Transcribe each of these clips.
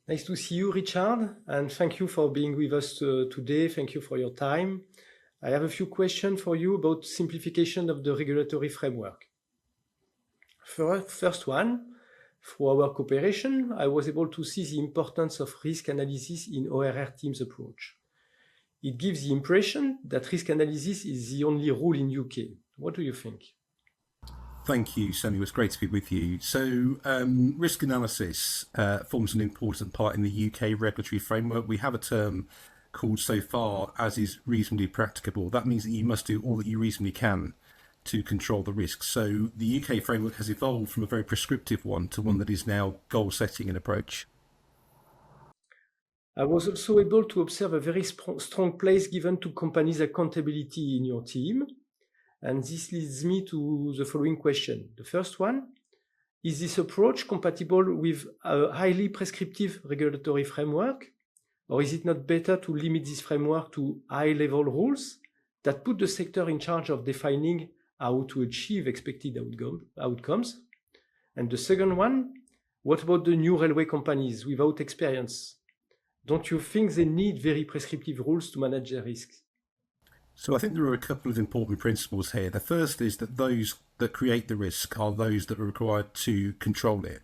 Nice to see you, Richard, and thank you for being with us today. Thank you for your time. I have a few questions for you about simplification of the regulatory framework. First one, through our cooperation, I was able to see the importance of risk analysis in ORR team's approach. It gives the impression that risk analysis is the only rule in UK. What do you think? Thank you, Samuel. It's great to be with you. So risk analysis forms an important part in the UK regulatory framework. We have a term called so far as is reasonably practicable. That means that you must do all that you reasonably can to control the risks. So the UK framework has evolved from a very prescriptive one to one that is now goal-setting in approach. I was also able to observe a very strong place given to companies' accountability in your team. And this leads me to the following question. The first one, is this approach compatible with a highly prescriptive regulatory framework? Or is it not better to limit this framework to high-level rules that put the sector in charge of defining how to achieve expected outcomes? And the second one, what about the new railway companies without experience? Don't you think they need very prescriptive rules to manage their risks? So I think there are a couple of important principles here. The first is that those that create the risk are those that are required to control it.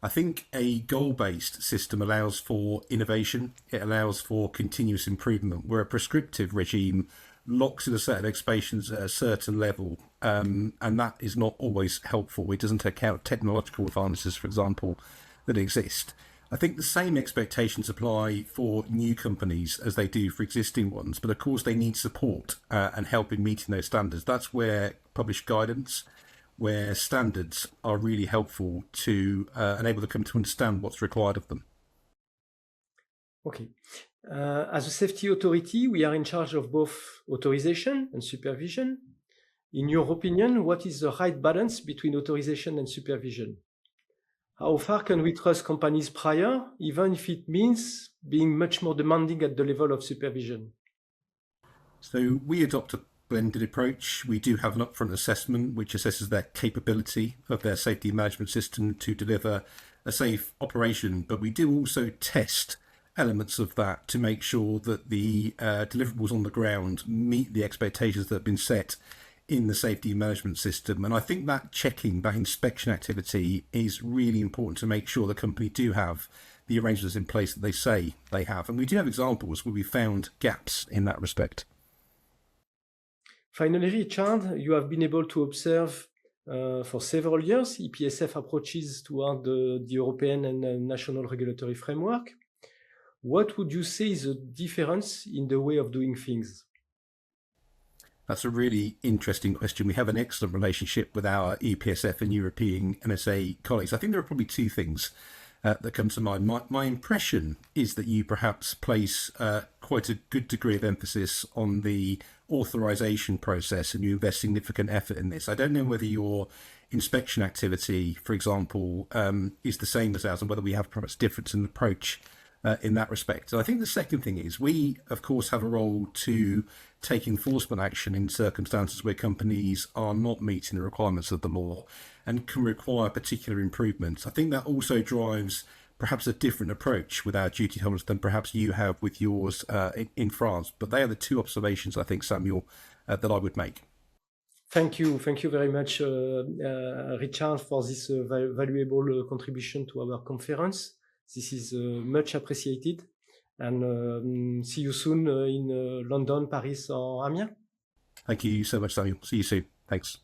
I think a goal-based system allows for innovation. It allows for continuous improvement, where a prescriptive regime locks in a set of expectations at a certain level, and that is not always helpful. It doesn't take account technological advances, for example, that exist. I think the same expectations apply for new companies as they do for existing ones, but of course they need support and help in meeting those standards. That's where published guidance, where standards are really helpful to enable the company to understand what's required of them. Okay. As a safety authority, we are in charge of both authorization and supervision. In your opinion, what is the right balance between authorization and supervision? How far can we trust companies prior, even if it means being much more demanding at the level of supervision? So we adopt a blended approach. We do have an upfront assessment which assesses their capability of their safety management system to deliver a safe operation, but we do also test elements of that to make sure that the deliverables on the ground meet the expectations that have been set in the safety management system. And I think that checking, that inspection activity is really important to make sure the company do have the arrangements in place that they say they have. And we do have examples where we found gaps in that respect. Finally, Richard, you have been able to observe for several years Epsf approaches toward the European and national regulatory framework. What would you say is the difference in the way of doing things? That's a really interesting question. We have an excellent relationship with our EPSF and European NSA colleagues. I think there are probably two things that come to mind. My impression is that you perhaps place quite a good degree of emphasis on the authorization process and you invest significant effort in this. I don't know whether your inspection activity, for example, is the same as ours and whether we have perhaps difference in approach in that respect. So I think the second thing is we, of course, have a role to take enforcement action in circumstances where companies are not meeting the requirements of the law and can require particular improvements. I think that also drives perhaps a different approach with our duty holders than perhaps you have with yours in France. But they are the two observations, I think, Samuel, that I would make. Thank you. Thank you very much, Richard, for this valuable contribution to our conference. This is much appreciated. And see you soon in London, Paris, or Amiens. Thank you so much, Samuel. See you soon. Thanks.